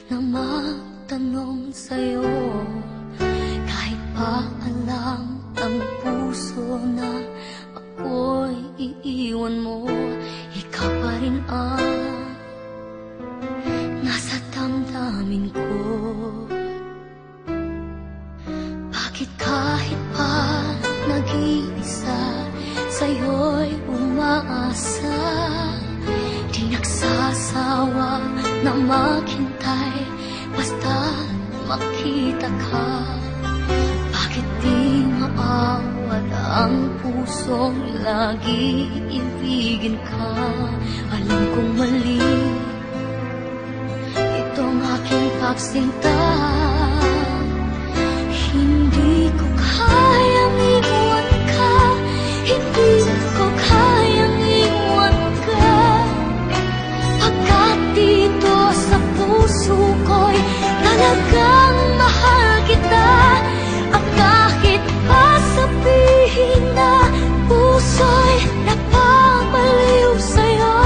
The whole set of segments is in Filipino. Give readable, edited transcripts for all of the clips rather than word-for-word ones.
na magtanong sa'yo. Kahit pa alam ng puso na ako'y iiwan mo, ikaw pa rin ang nasa damdamin ko. Bakit kahit pa nag-iisa, sa'yo'y umaasa, di nagsasawa na maghintay basta't makita ka. Bakit di maawat ang pusong lagi ibigin ka? Alam kong mali itong aking pagsinta. Hindi ko kayang iwan ka, hindi ko kayang iwan ka. Pagkat dito sa puso ko'y talagang mahal kita. At kahit pa sabihin na puso'y napapaliw sa'yo,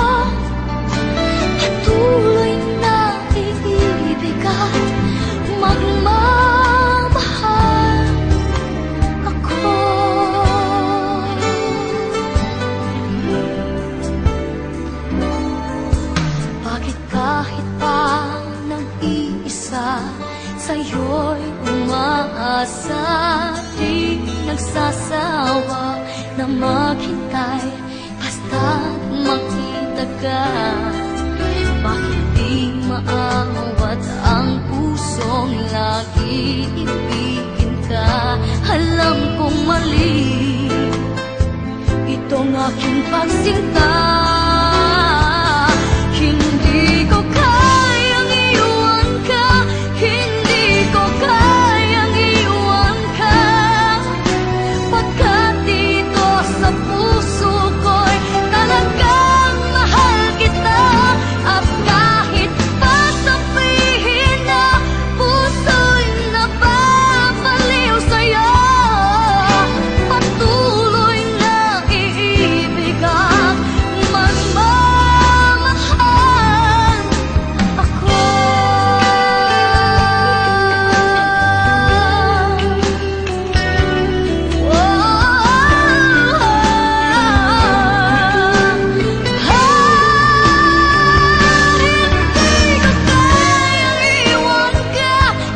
patuloy na iibig at magmamahal ako. Bakit kahit pa nag-iisa, sa'yo'y umaasa, di nagsasawa na maghintay basta't makita ka. Bakit di maawat ang pusong lagi ibigin ka? Alam kong mali itong aking pagsinta. Hindi ko kayang iwan ka, hindi ko kayang iwan ka. Pagkat dito sa puso ko'y talagang mahal kita. At kahit pa sabihin na puso'y napapaliw sa'yo, patuloy na iibig at magmamahal ako.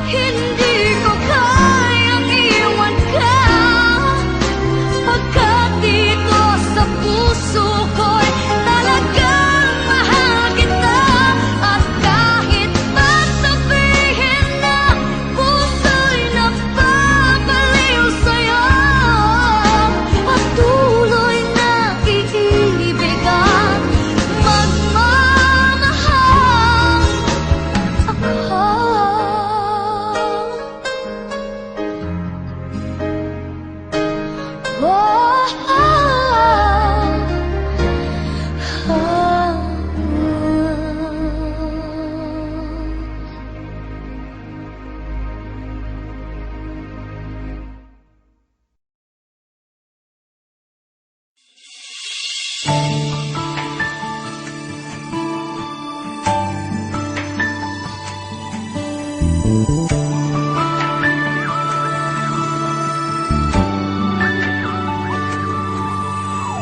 Hindi ko kayang iwan ka, pagkat dito sa puso ko'y talagang mahal kita. At kahit pa sabihin na puso'y napapaliw sa'yo, patuloy na iibig at magmamahal ako.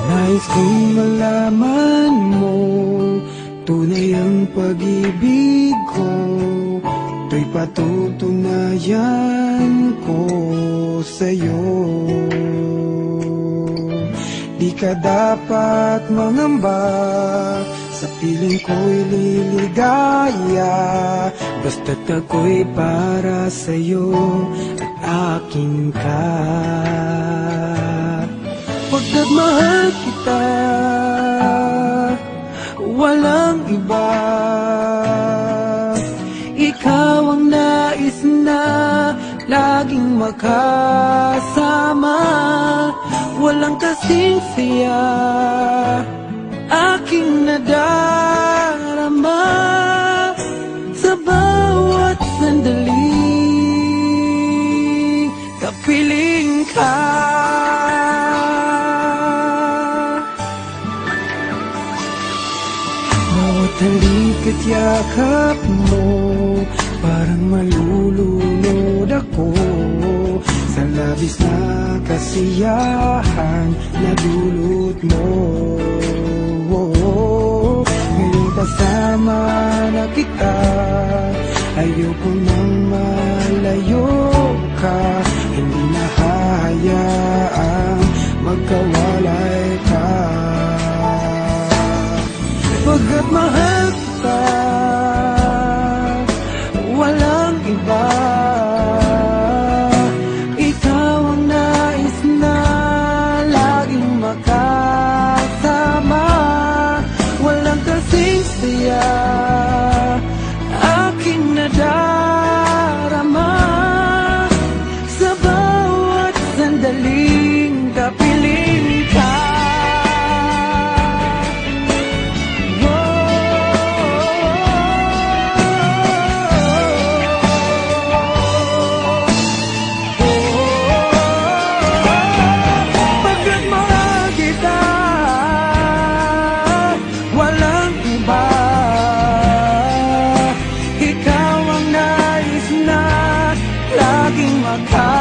Nais kong malaman mo, tunay ang pag-ibig ko. Ito'y patutunayan ko sa'yo. Di ka dapat mangamba, sa piling ko'y liligaya. Basta't ako'y para sa'yo at akin ka. Pagkat mahal kita, walang iba. Ikaw ang nais na laging makasama. Walang kasing saya aking nadarama sa bawat sandali. Kapiling ka. Bawat halik at yakap mo Parang malulunod ako sa labis na kasiyahan na dulot mo. Ngayon kasama na kita, ayoko nang malayo ka. Hindi na hayaang magkawalay ka. Pagkat mahal kita, walang iba. Ikaw ang nais na laging makasama. Walang kasing saya aking nadarama sa bawat sandaling kapiling ka. Pagkat mahal kita, walang iba. Ikaw ang nais na laging makasama.